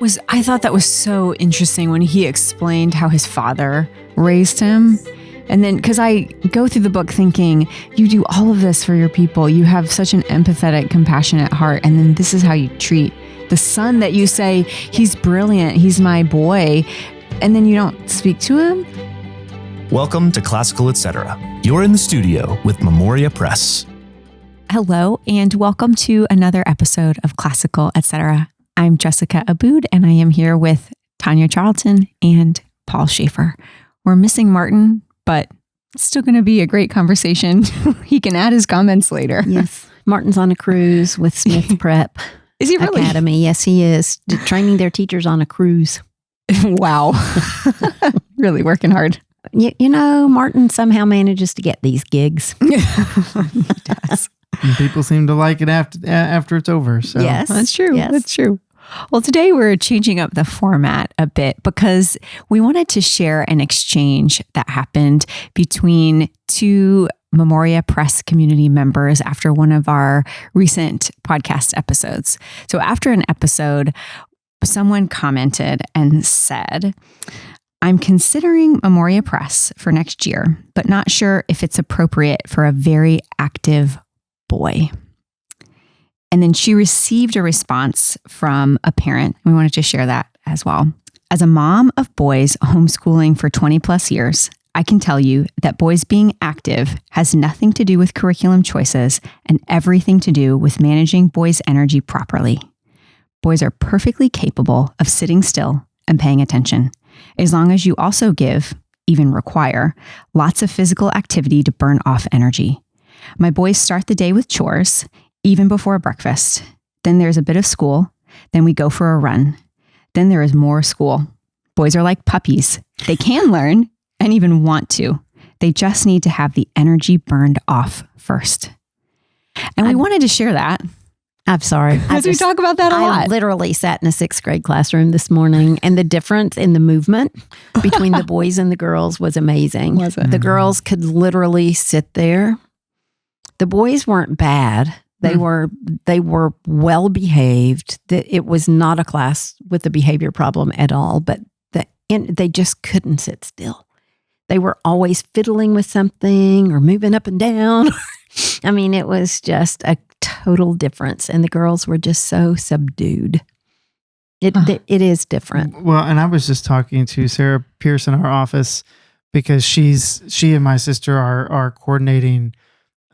I thought that was so interesting when he explained how his father raised him. And then, because I go through the book thinking, you do all of this for your people. You have such an empathetic, compassionate heart. And then this is how you treat the son that you say, he's brilliant, he's my boy. And then you don't speak to him. Welcome to Classical Etc. You're in the studio with Memoria Press. Hello, and welcome to another episode of Classical Etc. I'm Jessica Aboud, and I am here with Tanya Charlton and Paul Schaefer. We're missing Martin, but it's still going to be a great conversation. He can add his comments later. Yes. Martin's on a cruise with Smith Prep. Is he really? Academy. Yes, he is. Training their teachers on a cruise. Wow. Really working hard. You know, Martin somehow manages to get these gigs. He does. And people seem to like it after it's over. So. Yes. That's true. Yes. That's true. Well, today we're changing up the format a bit because we wanted to share an exchange that happened between two Memoria Press community members after one of our recent podcast episodes. So after an episode, someone commented and said, I'm considering Memoria Press for next year, but not sure if it's appropriate for a very active boy. And then she received a response from a parent. We wanted to share that as well. As a mom of boys homeschooling for 20 plus years, I can tell you that boys being active has nothing to do with curriculum choices and everything to do with managing boys' energy properly. Boys are perfectly capable of sitting still and paying attention, as long as you also give, even require, lots of physical activity to burn off energy. My boys start the day with chores, even before breakfast. Then there's a bit of school. Then we go for a run. Then there is more school. Boys are like puppies. They can learn and even want to. They just need to have the energy burned off first. And we wanted to share that. I'm sorry. Because we talk about that a lot. I literally sat in a sixth grade classroom this morning, and the difference in the movement between the boys and the girls was amazing. Was it? The girls could literally sit there. The boys weren't bad. They were well behaved. It was not a class with a behavior problem at all, but they just couldn't sit still. They were always fiddling with something or moving up and down. I mean, it was just a total difference, and the girls were just so subdued. It is different. Well, and I was just talking to Sarah Pierce in our office because she and my sister are coordinating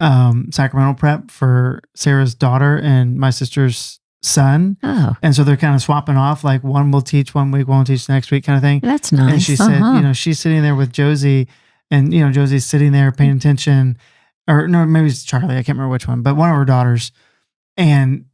sacramental prep for Sarah's daughter and my sister's son. Oh, And so they're kind of swapping off, like one will teach one week, one will teach the next week kind of thing. that's nice. And she said, she's sitting there with Josie and, Josie's sitting there paying attention, or no, maybe it's Charlie. I can't remember which one, but one of her daughters. And,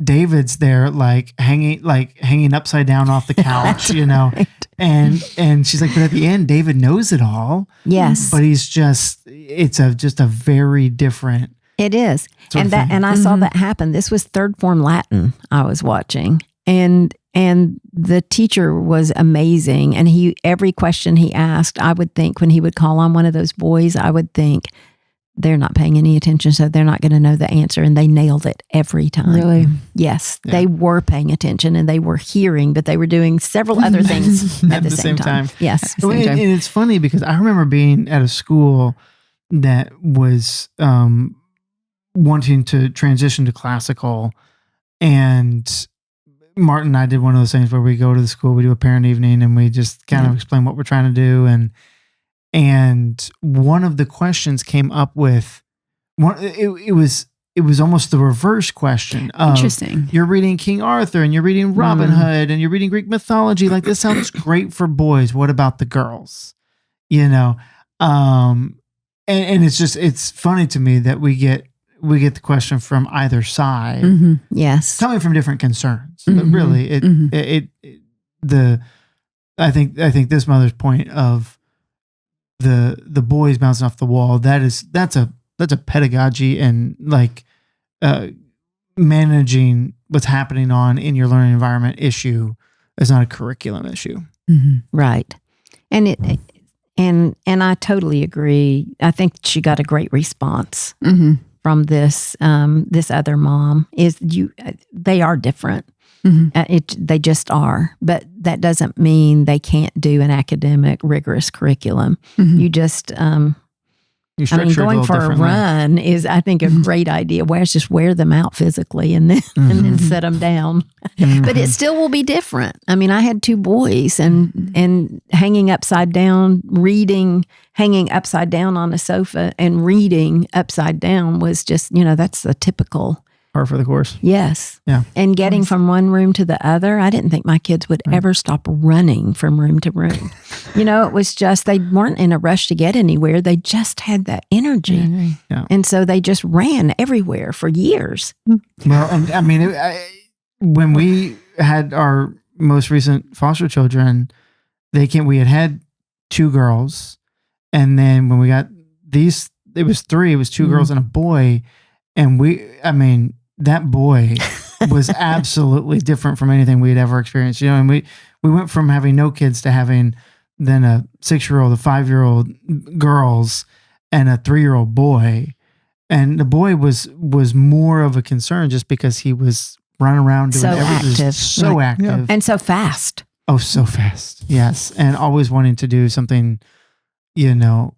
David's there like hanging upside down off the couch, Right. and she's like, but at the end, David knows it all. Yes, But he's just a very different. it is. sort of thing. And I saw that happen. This was third form Latin I was watching, and the teacher was amazing. And every question he asked, I would think when he would call on one of those boys, I would think they're not paying any attention, so they're not going to know the answer. And they nailed it every time. Really? Yes, Yeah. they were paying attention and they were hearing, but they were doing several other things at the same time. Yes. Well, and it's funny because I remember being at a school that was wanting to transition to classical, and Martin and I did one of those things where we go to the school, we do a parent evening, and we just kind of explain what we're trying to do. And one of the questions came up with it was almost the reverse question of, Interesting. you're reading King Arthur and you're reading Robin Hood and you're reading Greek mythology. Like, this sounds great for boys. What about the girls? And it's funny to me that we get the question from either side, Yes. coming from different concerns. But really, I think this mother's point of the boys bouncing off the wall, that's a pedagogy and like managing what's happening in your learning environment issue. Is not a curriculum issue. Right. And and I totally agree. I think she got a great response from this other mom. They are different. They just are. But that doesn't mean they can't do an academic, rigorous curriculum. You just, going for a run is, I think, a great idea. Just wear them out physically and then set them down. But it still will be different. I mean, I had 2 boys and hanging upside down, hanging upside down on a sofa and reading upside down was just, that's the typical. Par for the course. Yes. Yeah. And getting from one room to the other, I didn't think my kids would ever stop running from room to room. It was just, they weren't in a rush to get anywhere. They just had that energy. Yeah. And so they just ran everywhere for years. Well, and I mean, when we had our most recent foster children, we had 2 girls. And then when we got these, it was 3, it was 2 girls and a boy. And that boy was absolutely different from anything we had ever experienced. And we went from having no kids to having then a 6-year-old, a 5-year-old girls, and a 3-year-old boy. And the boy was more of a concern just because he was running around doing everything. So active. Yeah. And so fast. Oh, so fast. Yes. And always wanting to do something,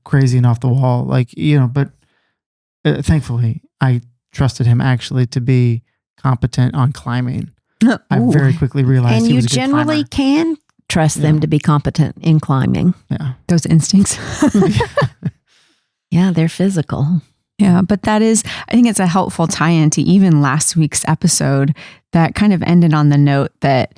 crazy and off the wall. But thankfully, I trusted him actually to be competent on climbing. I very quickly realized and he you was a good generally climber. can trust them to be competent in climbing. Yeah. Those instincts. Yeah, they're physical. Yeah, but I think it's a helpful tie-in to even last week's episode that kind of ended on the note that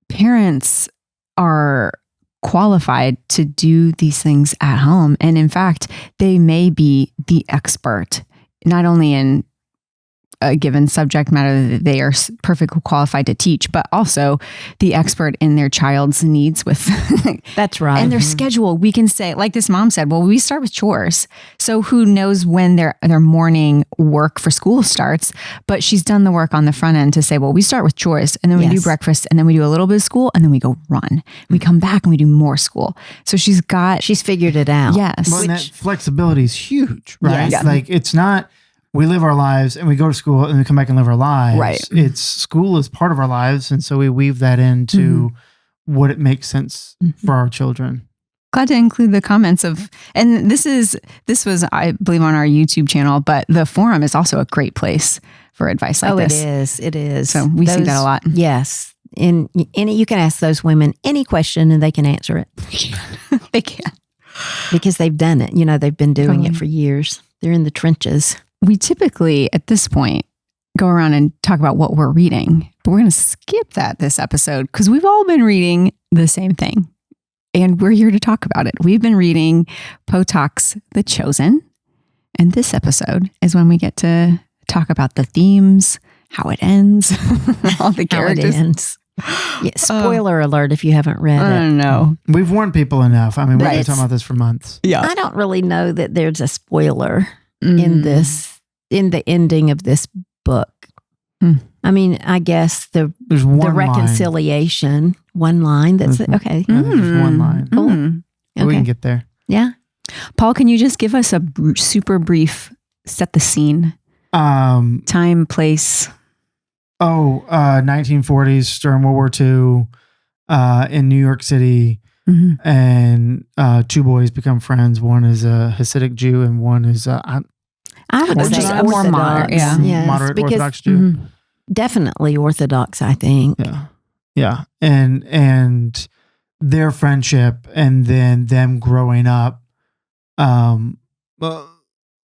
parents are qualified to do these things at home. And in fact, they may be the expert, not only in a given subject matter that they are perfectly qualified to teach, but also the expert in their child's needs with that's right. And their schedule. We can say, like this mom said, well, we start with chores. So who knows when their morning work for school starts, but she's done the work on the front end to say, well, we start with chores and then we do breakfast and then we do a little bit of school and then we go run. We come back and we do more school. So she's figured it out. Yes. Well, and that flexibility is huge, right? Yes. Like it's not, we live our lives and we go to school and we come back and live our lives. Right. It's school is part of our lives. And so we weave that into what it makes sense for our children. Glad to include the comments and this was, I believe, on our YouTube channel, but the forum is also a great place for advice like this. It is. So we see that a lot. Yes. And you can ask those women any question and they can answer it. They can. Because they've done it. They've been doing it for years. They're in the trenches. We typically, at this point, go around and talk about what we're reading, but we're going to skip that this episode because we've all been reading the same thing, and we're here to talk about it. We've been reading Potok's The Chosen, and this episode is when we get to talk about the themes, how it ends, all the characters. How it ends. Yeah, spoiler alert if you haven't read it. I don't know. We've warned people enough. I mean, we've been talking about this for months. Yeah. I don't really know that there's a spoiler in the ending of this book. I mean, I guess the reconciliation, one line. That's it. Okay. I think there's one line. Cool. We can get there. Yeah. Paul, can you just give us a super brief, set the scene? Time, place. 1940s during World War II in New York City. And 2 boys become friends. One is a Hasidic Jew and one is I would say just a more moderate, moderate Orthodox Jew. Definitely Orthodox, I think. Yeah. And their friendship and then them growing up, learning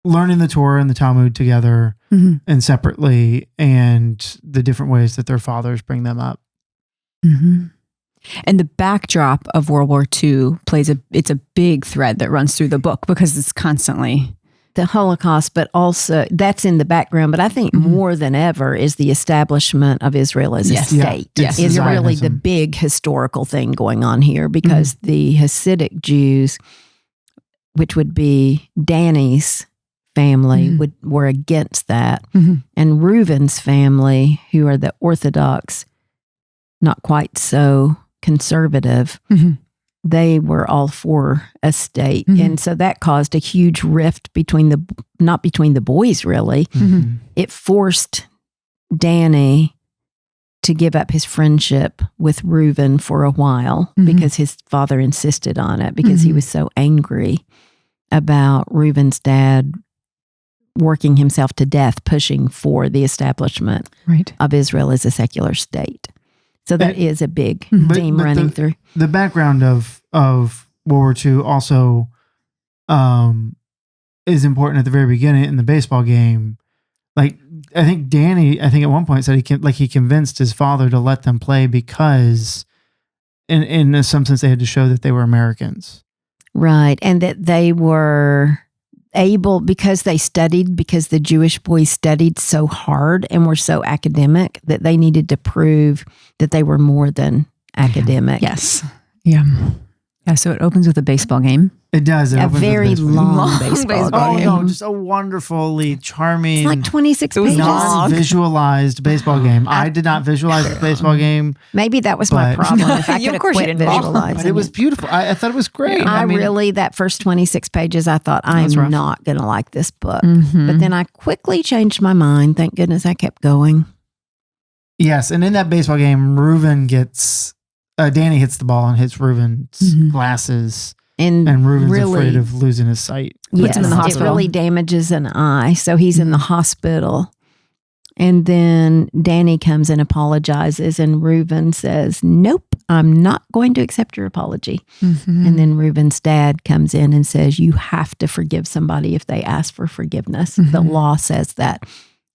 the Torah and the Talmud together and separately, and the different ways that their fathers bring them up. And the backdrop of World War II it's a big thread that runs through the book because it's constantly the Holocaust, but also that's in the background. But I think more than ever is the establishment of Israel as a state. Yes. Is really the big historical thing going on here because the Hasidic Jews, which would be Danny's family, were against that. And Reuben's family, who are the Orthodox, not quite so conservative, they were all for a state. And so that caused a huge rift not between the boys really. It forced Danny to give up his friendship with Reuben for a while because his father insisted on it because he was so angry about Reuben's dad working himself to death, pushing for the establishment of Israel as a secular state. So that is a big theme running through. The background of World War II also is important at the very beginning in the baseball game. Like, I think Danny, at one point said he convinced his father to let them play because in some sense they had to show that they were Americans. Right. And that they were able, because the Jewish boys studied so hard and were so academic, that they needed to prove that they were more than academic. Yes. Yeah. Yeah. So it opens with a baseball game. It does. A very long baseball game. Oh, no, just a wonderfully charming. It's like 26 pages. Non-visualized baseball game. I did not visualize the baseball game. Maybe that was my problem. If I could have quit visualizing but it was beautiful. I thought it was great. I really, that first 26 pages, I thought, I'm not going to like this book. But then I quickly changed my mind. Thank goodness I kept going. Yes, and in that baseball game, Reuben Danny hits the ball and hits Reuben's glasses. And Reuben's afraid of losing his sight. Yes, him in the hospital. It really damages an eye. So he's in the hospital. And then Danny comes and apologizes. And Reuben says, nope, I'm not going to accept your apology. And then Reuben's dad comes in and says, you have to forgive somebody if they ask for forgiveness. The law says that.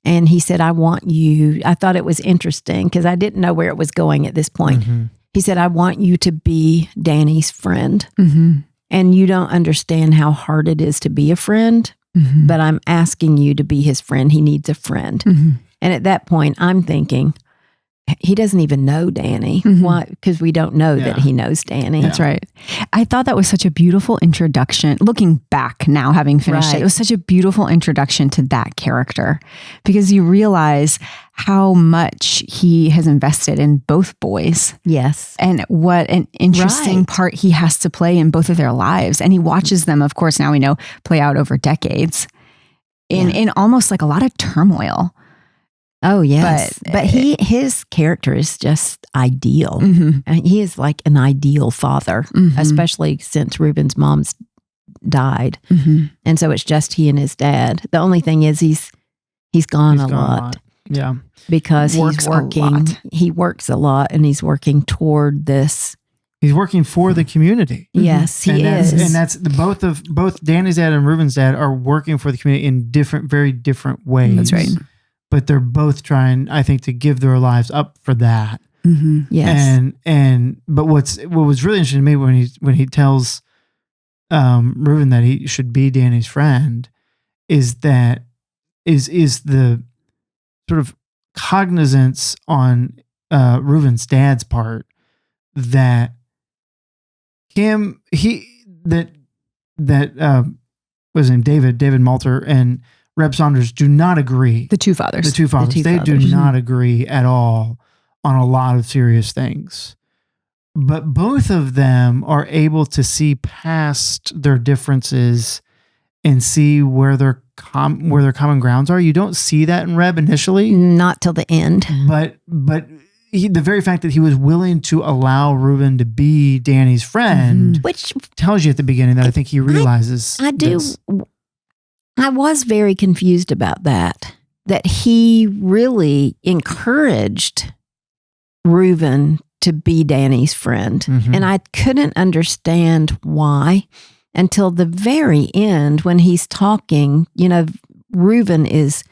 And he said, I thought it was interesting because I didn't know where it was going at this point. He said, I want you to be Danny's friend. And you don't understand how hard it is to be a friend, but I'm asking you to be his friend. He needs a friend. And at that point, I'm thinking, he doesn't even know Danny. Why? Because we don't know that he knows Danny. That's right. I thought that was such a beautiful introduction. Looking back now, having finished it was such a beautiful introduction to that character because you realize how much he has invested in both boys. Yes. And what an interesting part he has to play in both of their lives. And he watches them, of course, now we know, play out over decades in almost like a lot of turmoil. Oh, yes. But his character is just ideal. He is like an ideal father, especially since Reuben's mom's died. And so it's just he and his dad. The only thing is he's gone a lot. Yeah. Because he works a lot and he's working toward this. He's working for the community. Yes, he is. And that's both Danny's dad and Reuben's dad are working for the community in very different ways. That's right. But they're both trying, I think, to give their lives up for that. Yes. But what was really interesting to me when he tells Reuben that he should be Danny's friend is the sort of cognizance on Reuben's dad's part that was named David Malter and Reb Saunders do not agree. The two fathers. They do not agree at all on a lot of serious things. But both of them are able to see past their differences and see where their common grounds are. You don't see that in Reb initially. Not till the end. But the very fact that he was willing to allow Reuben to be Danny's friend, which tells you at the beginning that I think he realizes. I was very confused about that he really encouraged Reuben to be Danny's friend. And I couldn't understand why until the very end when he's talking. Reuben is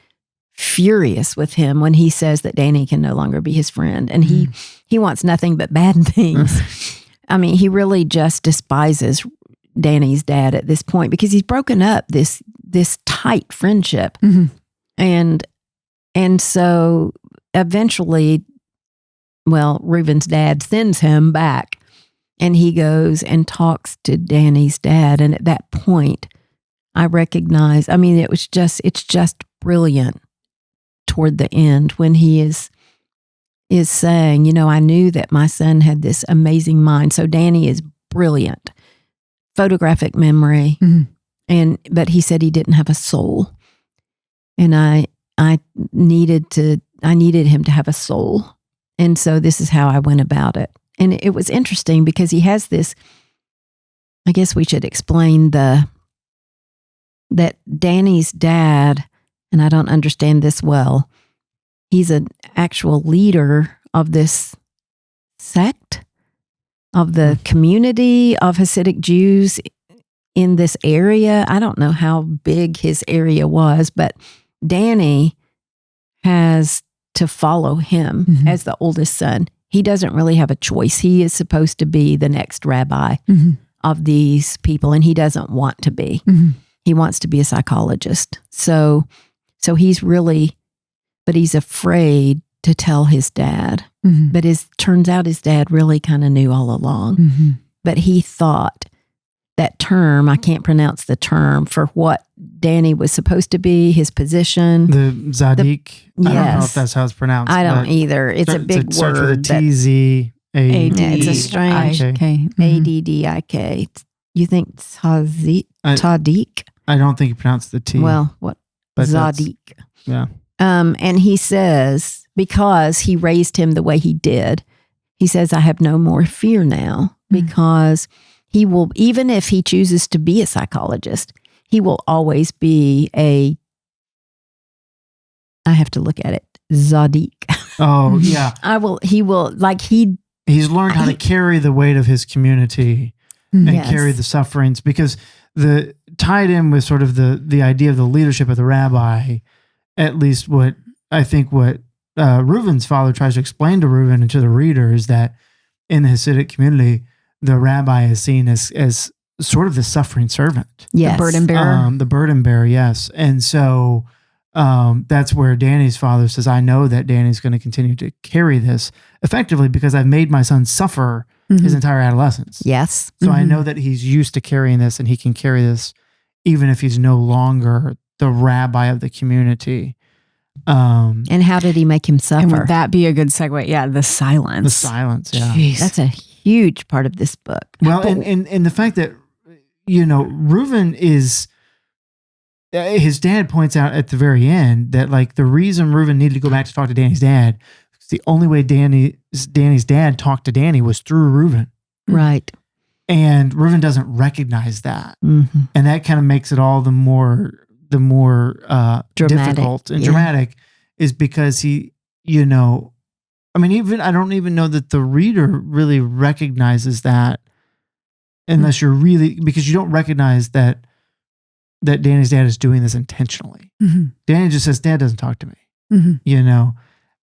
furious with him when he says that Danny can no longer be his friend. And he wants nothing but bad things. I mean, he really just despises Danny's dad at this point because he's broken up this tight friendship. And so eventually, Reuben's dad sends him back and he goes and talks to Danny's dad. And at that point, I recognize, it's just brilliant toward the end when he is saying, I knew that my son had this amazing mind. So Danny is brilliant, photographic memory. But he said he didn't have a soul. And I needed him to have a soul. And so this is how I went about it. And it was interesting because he has this, I guess we should explain that Danny's dad, and I don't understand this well, he's an actual leader of this sect, of the community of Hasidic Jews in this area. I don't know how big his area was, but Danny has to follow him as the oldest son. He doesn't really have a choice. He is supposed to be the next rabbi of these people, and he doesn't want to be. He wants to be a psychologist. So he's really, but he's afraid to tell his dad. But turns out his dad really kind of knew all along. But he thought that term, I can't pronounce the term for what Danny was supposed to be, his position. The Zadik. I don't know if that's how it's pronounced. I don't either. It's a big word. Search for the TZADDIK. It's a strange ADDIK. You think Tzadik? I don't think you pronounce the T. Well, what? But Zadik. Yeah. And he says, because he raised him the way he did, he says, I have no more fear now because he will, even if he chooses to be a psychologist, he will always be I have to look at it, Zadik. Oh, yeah. He's learned how to carry the weight of his community and carry the sufferings, because tied in with sort of the idea of the leadership of the rabbi, at least what Reuven's father tries to explain to Reuven and to the reader is that in the Hasidic community, the rabbi is seen as sort of the suffering servant. Yes. The burden bearer. The burden bearer, yes. And so that's where Danny's father says, I know that Danny's going to continue to carry this effectively because I've made my son suffer his entire adolescence. Yes. So I know that he's used to carrying this, and he can carry this even if he's no longer the rabbi of the community. And how did he make him suffer? And would that be a good segue? Yeah, the silence. The silence, yeah. Jeez. That's a huge part of this book. Well, and the fact that, Reuven is, his dad points out at the very end that like the reason Reuven needed to go back to talk to Danny's dad, the only way Danny's dad talked to Danny was through Reuven. Right. And Reuven doesn't recognize that. And that kind of makes it all the more difficult and dramatic is because he, I don't even know that the reader really recognizes that unless because you don't recognize that Danny's dad is doing this intentionally. Danny just says, Dad doesn't talk to me,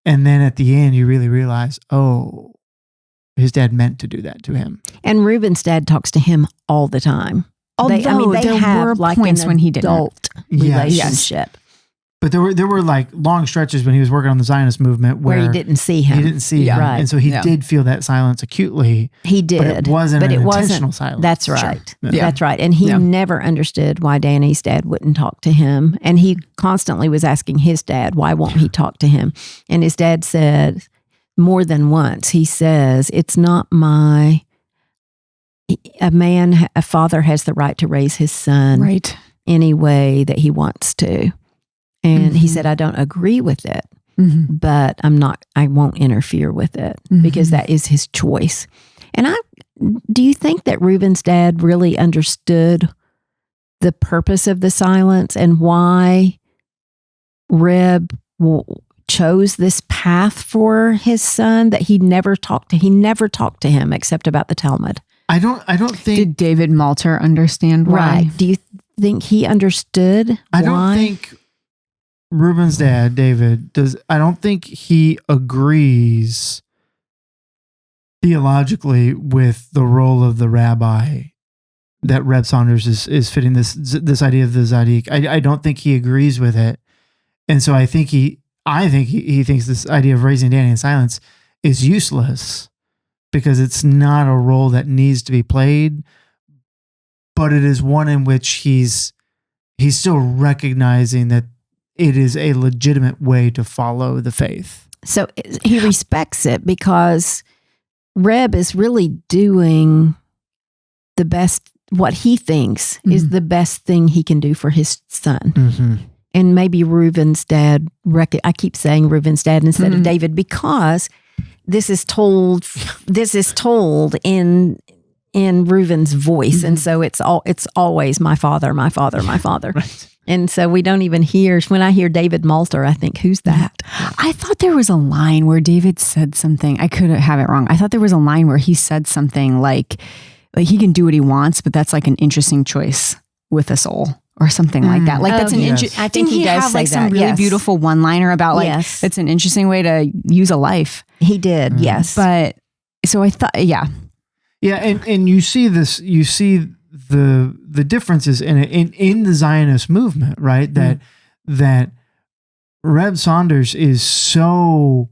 and then at the end you really realize, oh, his dad meant to do that to him. And Reuben's dad talks to him all the time. They there have were like points an when he didn't. adult relationship. But there were like long stretches when he was working on the Zionist movement where he didn't see him. He didn't see him. Right. And so he did feel that silence acutely. He did. But it wasn't an intentional silence. That's right. Sure. Yeah. That's right. And he never understood why Danny's dad wouldn't talk to him. And he constantly was asking his dad, why won't he talk to him? And his dad said more than once, he says, it's not a father has the right to raise his son any way that he wants to. And he said, I don't agree with it, but I won't interfere with it because that is his choice. And do you think that Reuben's dad really understood the purpose of the silence and why Reb chose this path for his son that he never talked to him except about the Talmud? I don't think. Did David Malter understand why? Right. Do you think he understood why? I don't think Reuben's dad, David, I don't think he agrees theologically with the role of the rabbi that Reb Saunders is fitting this idea of the Zadik. I don't think he agrees with it. And so I think he thinks this idea of raising Danny in silence is useless because it's not a role that needs to be played, but it is one in which he's still recognizing that it is a legitimate way to follow the faith. So he respects it because Reb is really doing the best, what he thinks is the best thing he can do for his son. And maybe Reuben's dad, I keep saying Reuben's dad instead of David, because this is told in Reuven's voice, and so it's always my father, my father, my father. Right. And so we don't even hear, when I hear David Malter, I think, who's that? I thought there was a line where David said something. I could have it wrong. I thought there was a line where he said something like he can do what he wants, but that's like an interesting choice with a soul or something like that. Like that's an I think didn't he does have say like some that, really yes. beautiful one-liner about like Yes. it's an interesting way to use a life. He did, yes. But so I thought, yeah. Yeah, and you see this, you see the differences in the Zionist movement, right? That Reb Saunders is so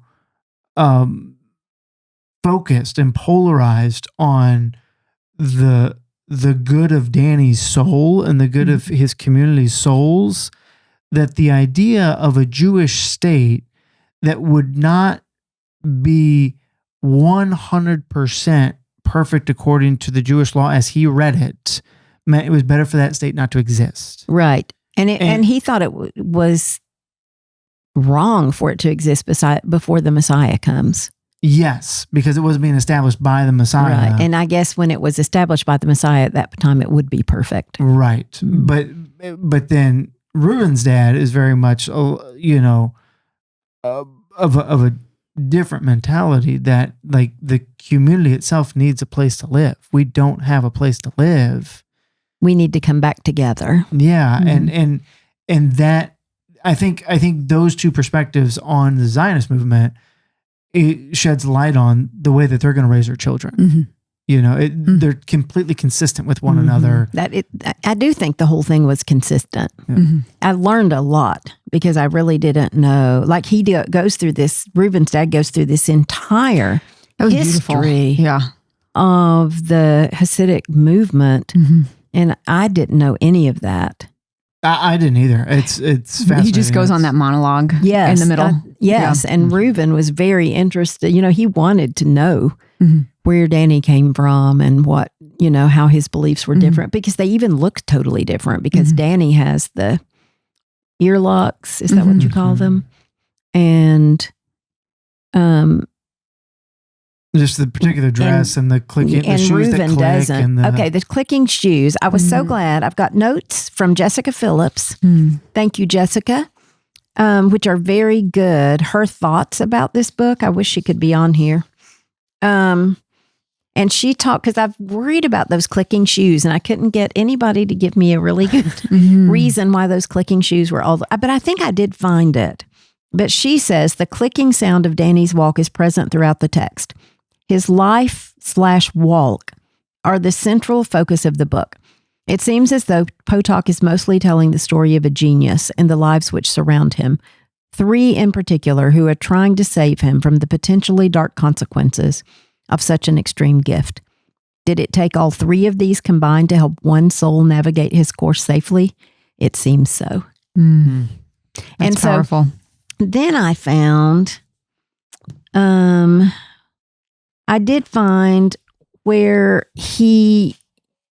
focused and polarized on the good of Danny's soul and the good of his community's souls, that the idea of a Jewish state that would not be 100% perfect according to the Jewish law as he read it meant it was better for that state not to exist. Right. And he thought it was wrong for it to exist before the Messiah comes. Yes, because it wasn't being established by the Messiah. Right. And I guess when it was established by the Messiah at that time, it would be perfect. Right. But then Reuben's dad is very much, of a different mentality, that like the community itself needs a place to live. We don't have a place to live. We need to come back together. Yeah. And that, I think those two perspectives on the Zionist movement, it sheds light on the way that they're going to raise their children. They're completely consistent with one another. I do think the whole thing was consistent. I learned a lot because I really didn't know. Like Reuben's dad goes through this entire history of the Hasidic movement, and I didn't know any of that. I didn't either. It's fascinating. He just goes on that monologue in the middle. And Reuben was very interested. He wanted to know where Danny came from and what, how his beliefs were different, because they even look totally different, because Danny has the earlocks. Is that what you call them? And just the particular dress and the clicking, the shoes Reuben that click. Doesn't. And the clicking shoes. I was so glad. I've got notes from Jessica Phillips. Thank you, Jessica, which are very good. Her thoughts about this book. I wish she could be on here. And she talked, because I've worried about those clicking shoes, and I couldn't get anybody to give me a really good reason why those clicking shoes were but I think I did find it. But she says the clicking sound of Danny's walk is present throughout the text. His life/walk are the central focus of the book. It seems as though Potok is mostly telling the story of a genius and the lives which surround him, 3 in particular who are trying to save him from the potentially dark consequences of such an extreme gift. Did it take all 3 of these combined to help one soul navigate his course safely? It seems so. That's powerful. Then I found, I did find where he,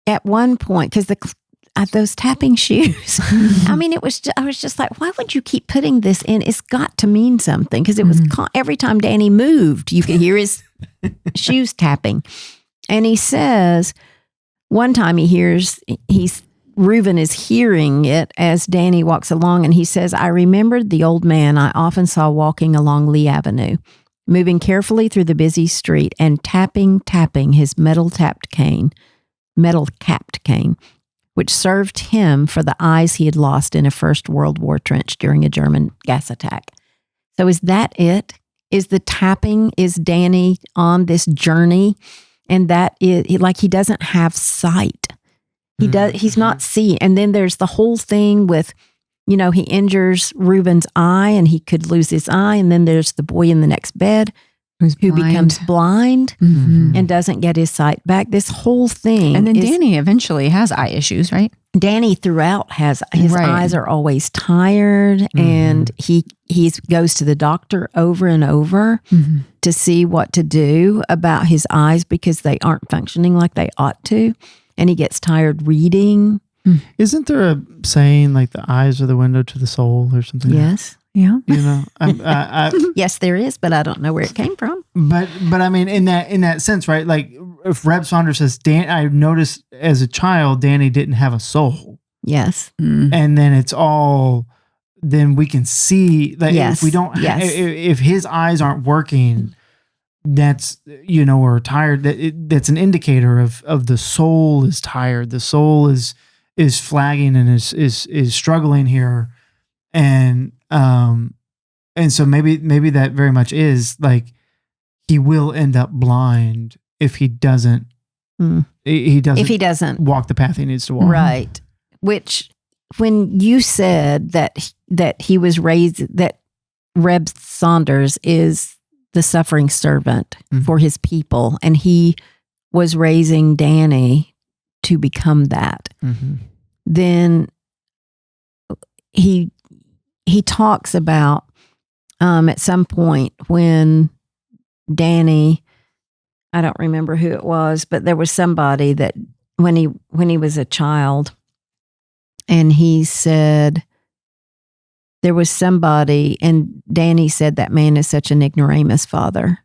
at one point, because those tapping shoes, I mean, I was just like, why would you keep putting this in? It's got to mean something, because it was every time Danny moved, you could hear his shoes tapping. And he says, one time Reuben is hearing it as Danny walks along, and he says, I remembered the old man I often saw walking along Lee Avenue, moving carefully through the busy street and tapping his metal-capped cane, which served him for the eyes he had lost in a First World War trench during a German gas attack. So is that it? Is the tapping, is Danny on this journey? And that is, like, he doesn't have sight. He's not seeing. And then there's the whole thing with, he injures Reuben's eye and he could lose his eye. And then there's the boy in the next bed who becomes blind and doesn't get his sight back. This whole thing. And then Danny eventually has eye issues, right? Danny throughout has, his eyes are always tired, and he goes to the doctor over and over to see what to do about his eyes because they aren't functioning like they ought to. And he gets tired reading. Isn't there a saying like the eyes are the window to the soul or something? Yes. Yeah. Yes, there is, but I don't know where it came from. But I mean, in that sense, right? Like if Reb Saunders says, I noticed as a child, Danny didn't have a soul. Yes. And then it's all, then we can see that if we don't, if his eyes aren't working, that's, or tired, that's an indicator of the soul is tired. The soul is flagging and is struggling here. And so maybe that very much is like, he will end up blind if he doesn't, if he doesn't walk the path he needs to walk. Right. Which, when you said that he was raised, that Reb Saunders is the suffering servant for his people, and he was raising Danny to become that, then he talks about at some point when Danny, I don't remember who it was, but there was somebody that when he was a child, and he said there was somebody, and Danny said, that man is such an ignoramus, Father.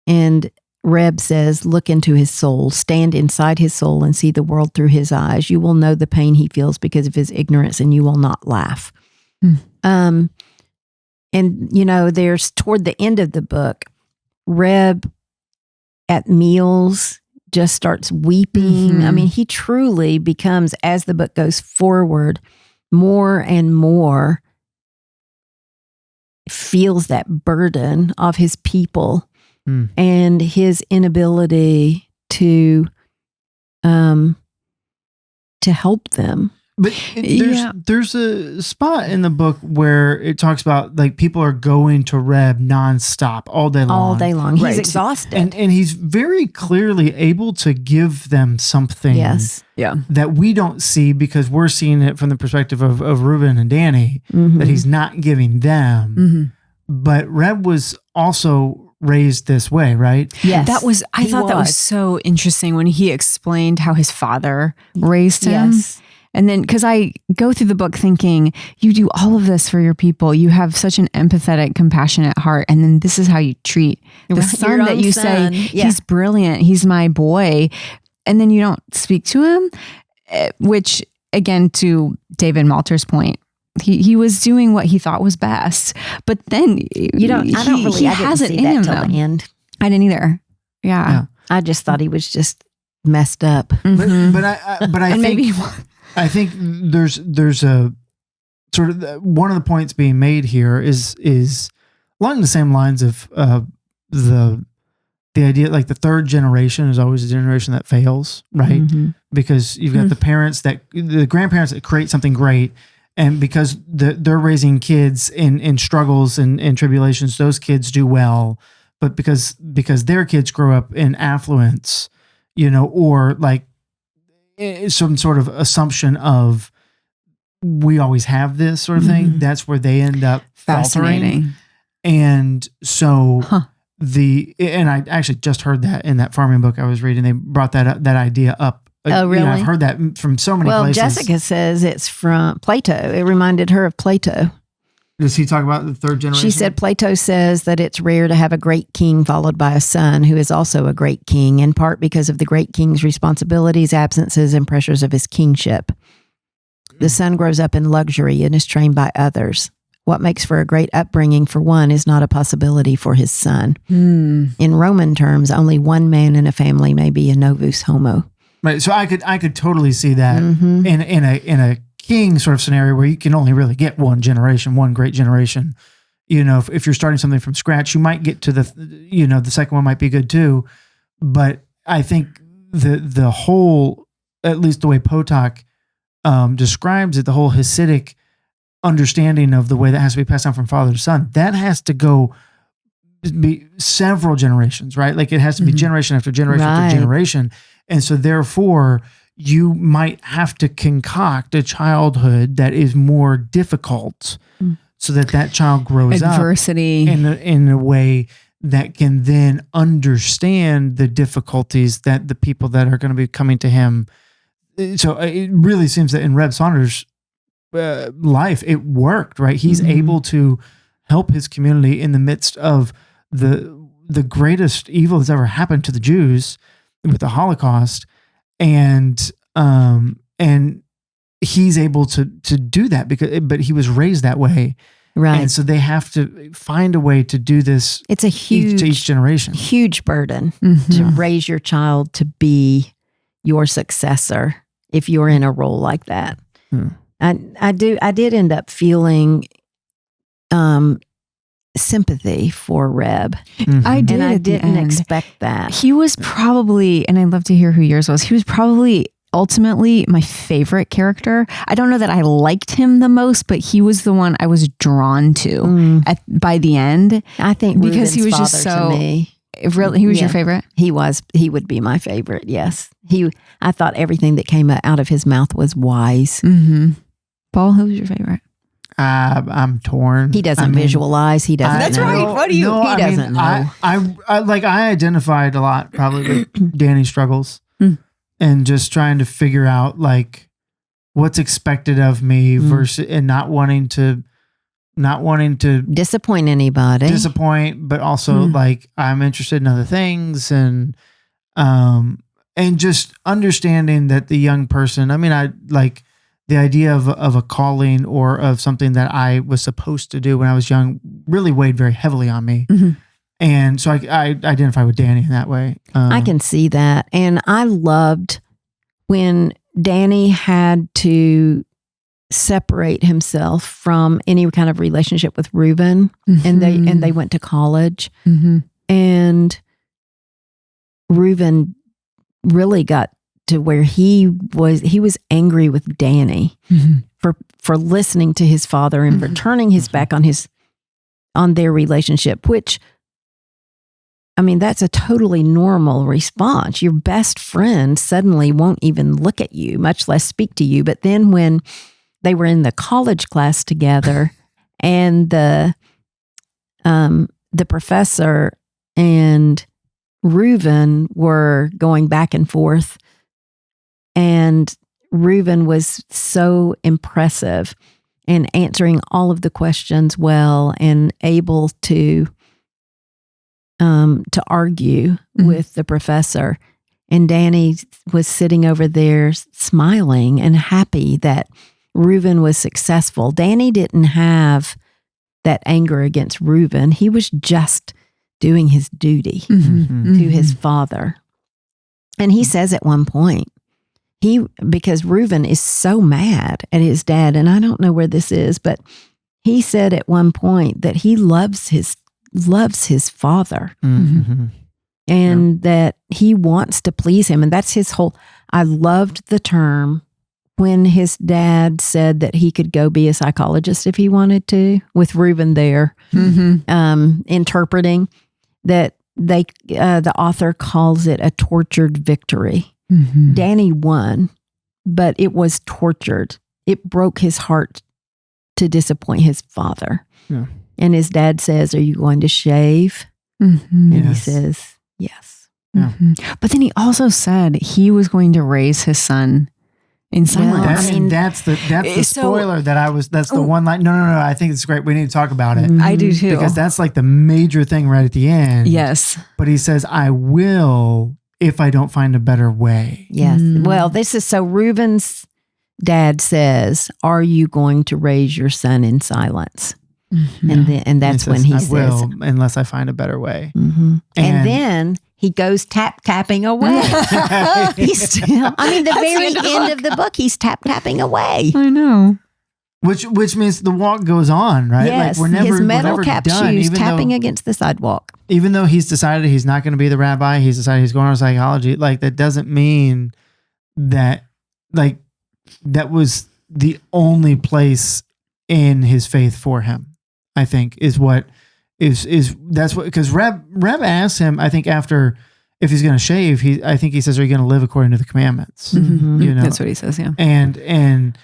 And Reb says, look into his soul, stand inside his soul and see the world through his eyes. You will know the pain he feels because of his ignorance, and you will not laugh. And, there's toward the end of the book, Reb at meals just starts weeping. I mean, he truly becomes, as the book goes forward, more and more feels that burden of his people and his inability to help them. But there's a spot in the book where it talks about like people are going to Reb nonstop all day long. He's exhausted. And he's very clearly able to give them something that we don't see because we're seeing it from the perspective of Reuben and Danny, that he's not giving them. But Reb was also raised this way, right? Yes. I thought that was so interesting when he explained how his father raised him. Yes. And then, because I go through the book thinking, you do all of this for your people. You have such an empathetic, compassionate heart. And then this is how you treat the son that you say, he's brilliant. He's my boy. And then you don't speak to him, which again, to David Malter's point, he was doing what he thought was best. But then I didn't see that till the end. I didn't either. Yeah. I just thought he was just messed up. But I think... I think there's a sort of one of the points being made here is along the same lines of the idea, like the third generation is always a generation that fails, right? Because you've got the grandparents that create something great, and because they're raising kids in struggles and tribulations, those kids do well. But because their kids grow up in affluence, or like some sort of assumption of we always have this sort of thing, that's where they end up faltering. And so and I actually just heard that in that farming book I was reading, they brought that idea up. Oh, really? I've heard that from so many places. Well, Jessica says it's from Plato. It reminded her of Plato. Does he talk about the third generation? She said Plato says that it's rare to have a great king followed by a son who is also a great king, in part because of the great king's responsibilities, absences, and pressures of his kingship. The son grows up in luxury and is trained by others. What makes for a great upbringing for one is not a possibility for his son. In Roman terms, only one man in a family may be a novus homo. Right. So I could totally see that in a king sort of scenario where you can only really get one great generation. If you're starting something from scratch, you might get to the second one might be good too. But I think the whole, at least the way Potok describes it, the whole Hasidic understanding of the way that has to be passed down from father to son, that has to be several generations, right? Like it has to be generation after generation after generation. And so therefore, you might have to concoct a childhood that is more difficult so that child grows adversity up in a way that can then understand the difficulties that the people that are going to be coming to him. So it really seems that in Reb Saunders' life, it worked, right? He's Mm-hmm. able to help his community in the midst of the greatest evil that's ever happened to the Jews with the Holocaust, and he's able to do that but he was raised that way, Right. and so they have to find a way to do this. It's a to each generation. huge burden Mhm. to raise your child to be your successor if you're in a role like that. I did end up feeling sympathy for Reb. I did. And I at the didn't end. expect that. He was probably, and I'd love to hear who yours was. He was probably ultimately my favorite character. I don't know that I liked him the most, but he was the one I was drawn to by the end. I think Because he Reuben's was just father so- to me. Really, he was your Yeah. favorite? He would be my favorite. Yes. I thought everything that came out of his mouth was wise. Mm-hmm. Paul, who was your favorite? I'm torn. He doesn't I mean, visualize. He doesn't That's know. right. What do you- No, he I mean, doesn't know. I identified a lot probably with Danny's struggles and just trying to figure out like what's expected of me versus and not wanting to Disappoint anybody. disappoint, but also like I'm interested in other things and just understanding that the young person, I mean, I like the idea of a calling or of something that I was supposed to do when I was young really weighed very heavily on me. And so I identify with Danny in that way. I can see that. And I loved when Danny had to separate himself from any kind of relationship with Reuben and they went to college and Reuben really got to where he was angry with Danny for listening to his father and for turning his back on their relationship, which I mean, that's a totally normal response. Your best friend suddenly won't even look at you, much less speak to you. But then when they were in the college class together and the professor and Reuben were going back and forth, and Reuben was so impressive and answering all of the questions well and able to argue with the professor. And Danny was sitting over there smiling and happy that Reuben was successful. Danny didn't have that anger against Reuben. He was just doing his duty to his father. And he says at one point, because Reuben is so mad at his dad, and I don't know where this is, but he said at one point that he loves his father and that he wants to please him. And that's his whole, I loved the term when his dad said that he could go be a psychologist if he wanted to, with Reuben there interpreting that the author calls it a tortured victory. Danny won, but it was tortured. It broke his heart to disappoint his father. Yeah. And his dad says, "Are you going to shave?" And he Yes. says, "Yes." Yeah. But then he also said he was going to raise his son in silence. That's the so- spoiler that's the one line. No, I think it's great. We need to talk about it. I do too. Because that's like the major thing right at the end. Yes. But he says, I will if I don't find a better way. Yes. Well, this is so Reuben's dad says, "Are you going to raise your son in silence?" And that's And when he he says, says, I will unless I find a better way. and then he goes tapping away. He's still, I mean, the very end of the book, he's tapping away. I know. Which means the walk goes on, right? Yes, Like we're never, his metal we're never cap done, shoes even tapping though, against the sidewalk. even though he's decided he's not going to be the rabbi, he's decided he's going on psychology. Like that doesn't mean that that was the only place in his faith for him. I think is that's what, because Reb asks him, I think after, if he's going to shave, I think he says, "Are you going to live according to the commandments?" You know, That's what he says. Yeah. and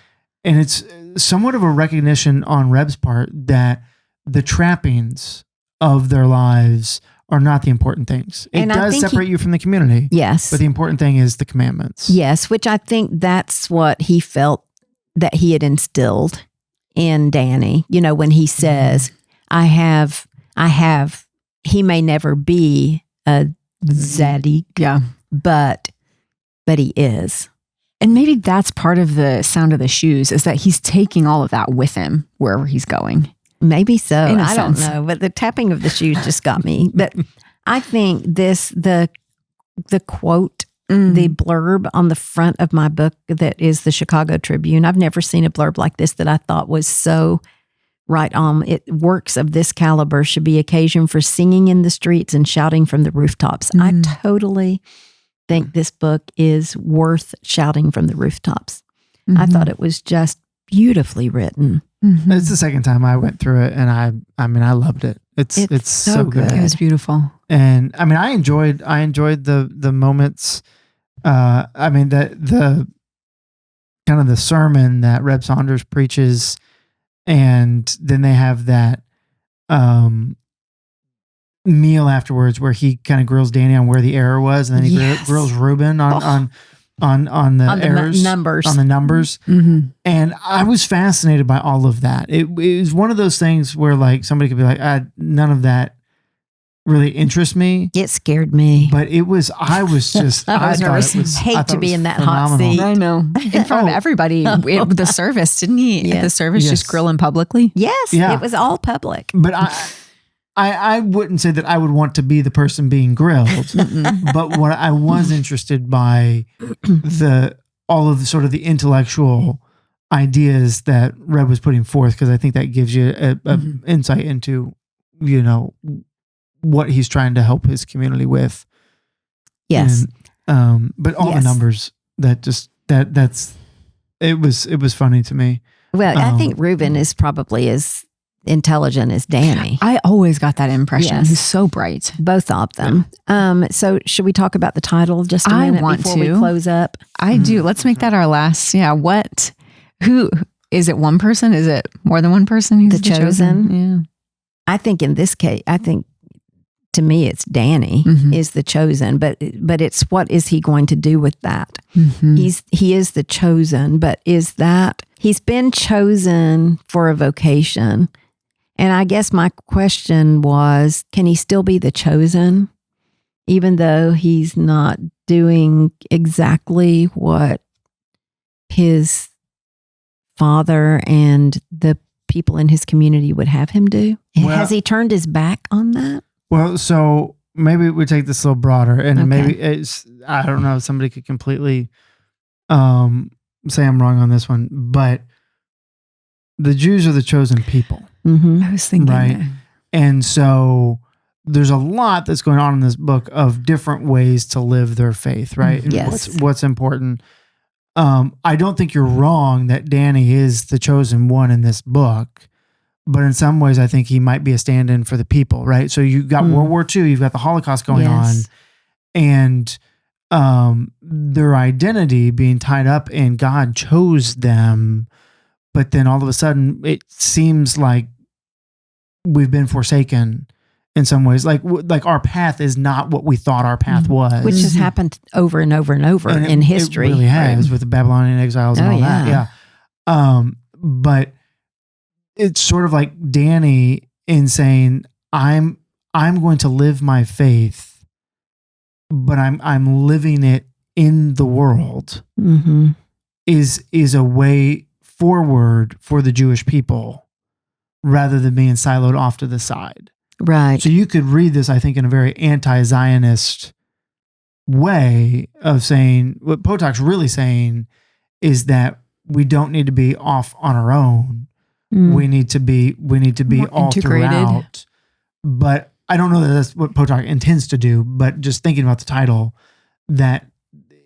it's somewhat of a recognition on Reb's part that the trappings of their lives are not the important things. It And I does think separate you from the community. Yes. But the important thing is the commandments. Yes, which I think that's what he felt that he had instilled in Danny. You know, when he says, I have, he may never be a Zadok, Yeah. but he is. And maybe that's part of the sound of the shoes, is that he's taking all of that with him wherever he's going. Maybe so. In a I sense. don't know, but the tapping of the shoes just got me. But I think the quote, the blurb on the front of my book that is the Chicago Tribune. I've never seen a blurb like this that I thought was so right on. Works of this caliber should be occasion for singing in the streets and shouting from the rooftops. I totally think this book is worth shouting from the rooftops. I thought it was just beautifully written. It's the second time I went through it, and I mean, I loved it. It's so good. It was beautiful. And I mean, I enjoyed the moments. I mean, the kind of the sermon that Reb Saunders preaches, and then they have that meal afterwards where he kind of grills Danny on where the error was, and then he grills Reuben on the errors, numbers. On the numbers. And I was fascinated by all of that. It was one of those things where like somebody could be like, none of that really interests me. It scared me. But I was just, I was nervous. Hate to be in that hot seat. I know. In front of everybody, the service, didn't he? At the service, just grilling publicly? Yes. Yeah. It was all public. But I wouldn't say that I would want to be the person being grilled, but what I was interested by all of the sort of the intellectual ideas that Reb was putting forth, because I think that gives you a insight into, you know, what he's trying to help his community with. Yes. And, but all the numbers it was funny to me. Well, I think Reuben is probably as intelligent as Danny. I always got that impression. Yes. He's so bright. Both of them. So should we talk about the title just a minute before we close up? I do. Let's make that our last. Yeah. Who is it? One person? Is it more than one person? Who's The chosen? Yeah. I think in this case, to me, it's Danny is the chosen, but it's what is he going to do with that? He is the chosen, but is that he's been chosen for a vocation? And I guess my question was, can he still be the chosen, even though he's not doing exactly what his father and the people in his community would have him do? Well, has he turned his back on that? Well, so maybe we take this a little broader, and maybe it's, I don't know, somebody could completely say I'm wrong on this one, but the Jews are the chosen people. I was thinking right. that. And so there's a lot that's going on in this book of different ways to live their faith, right? And Yes. what's important. I don't think you're wrong that Danny is the chosen one in this book, but in some ways I think he might be a stand-in for the people, right? So you've got World War II, you've got the Holocaust going on, and their identity being tied up in God chose them, but then all of a sudden it seems like we've been forsaken in some ways. Like our path is not what we thought our path was. Which has happened over and over and over in history. It really has, with the Babylonian exiles and all that. Yeah. But it's sort of like Danny in saying, I'm going to live my faith, but I'm living it in the world is a way forward for the Jewish people rather than being siloed off to the side. Right. So you could read this, I think, in a very anti-Zionist way of saying, what Potok's really saying is that we don't need to be off on our own. We need to be More all integrated. throughout. But I don't know that that's what Potok intends to do, but just thinking about the title, that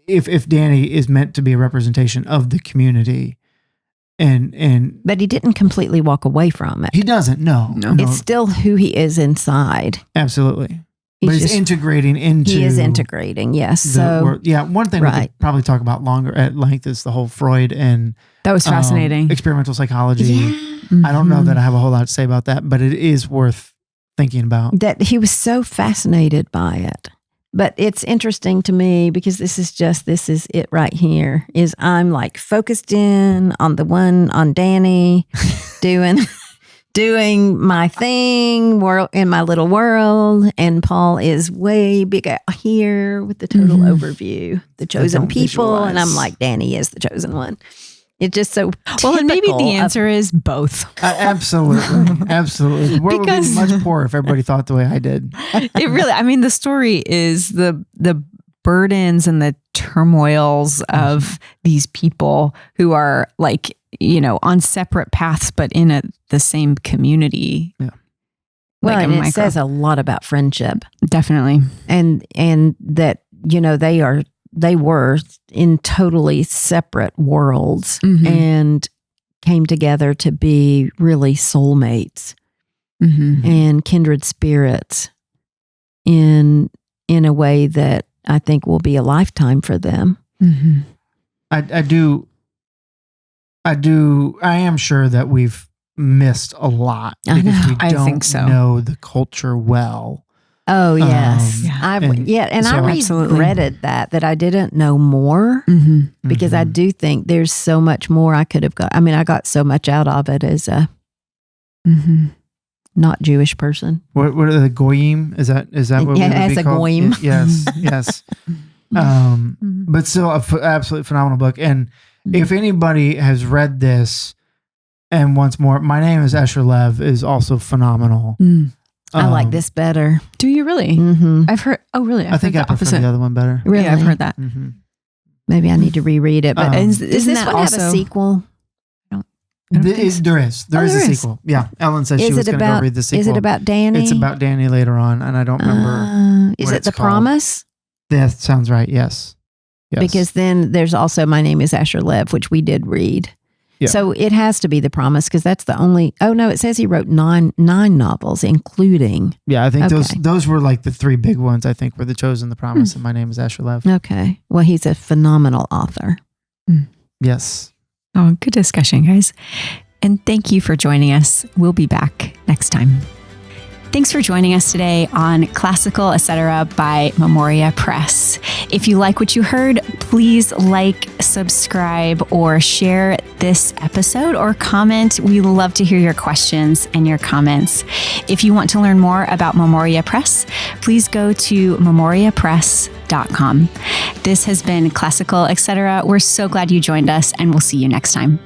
if Danny is meant to be a representation of the community, but he didn't completely walk away from it. he doesn't, no. It's still who he is inside. Absolutely. He's But he's just- integrating into. He is integrating, yes. the So world. Yeah, one thing we could probably talk about longer at length is the whole Freud and That was fascinating. experimental psychology. yeah, I don't know that I have a whole lot to say about that, but it is worth thinking about. that he was so fascinated by it. But it's interesting to me because this is it right here, is I'm like focused in on the one on Danny doing my thing in my little world. And Paul is way bigger here with the total overview, the chosen people. Visualize. And I'm like, Danny is the chosen one. It's just so Well, and maybe typical the answer is both. Absolutely. Absolutely. The world would be much poorer if everybody thought the way I did. It really, I mean, the story is the burdens and the turmoils of these people who are like, on separate paths, but in the same community. Yeah. Well, Like and a it micro. says a lot about friendship, Definitely. and that they were in totally separate worlds Mhm. and came together to be really soulmates Mm-hmm. and kindred spirits in a way that I think will be a lifetime for them. Mm-hmm. I am sure that we've missed a lot I because know. we I don't think so. know the culture well. Oh yes, Yeah. I so- regretted that I didn't know more. Mm-hmm. Because I do think there's so much more I could have got. I mean, I got so much out of it as a Mm-hmm. not Jewish person. What are the goyim? Is that what we would As be a called? goyim. Yes, yes. But still, absolutely phenomenal book. And if anybody has read this, and once more, My Name is Escher Lev is also phenomenal. Mm. I like this better. Do you really? Mm-hmm. I've heard. Oh, really? I think I heard the prefer opposite. the other one better. Really? Yeah, I've heard that. Mm-hmm. Maybe I need to reread it. But Um, does Isn't this that one have a also- sequel? I don't think so. There is Oh, a there is. sequel. Yeah, Ellen said she Is was it going to go about? read the sequel. Is it about Danny? It's about Danny later on, and I don't remember. Is what it it's The called. Promise? That sounds right. Yes. Because then there's also My Name is Asher Lev, which we did read. Yeah. So it has to be The Promise because that's the only. Oh no, it says he wrote nine novels, including. Yeah, I think Okay. those were like the three big ones. I think were The Chosen, The Promise, and My Name is Asher Lev. Okay, well he's a phenomenal author. Yes. Oh, good discussion, guys. And thank you for joining us. We'll be back next time. Thanks for joining us today on Classical Etc. by Memoria Press. If you like what you heard, please like, subscribe, or share this episode or comment. We love to hear your questions and your comments. If you want to learn more about Memoria Press, please go to memoriapress.com. This has been Classical Etc. We're so glad you joined us, and we'll see you next time.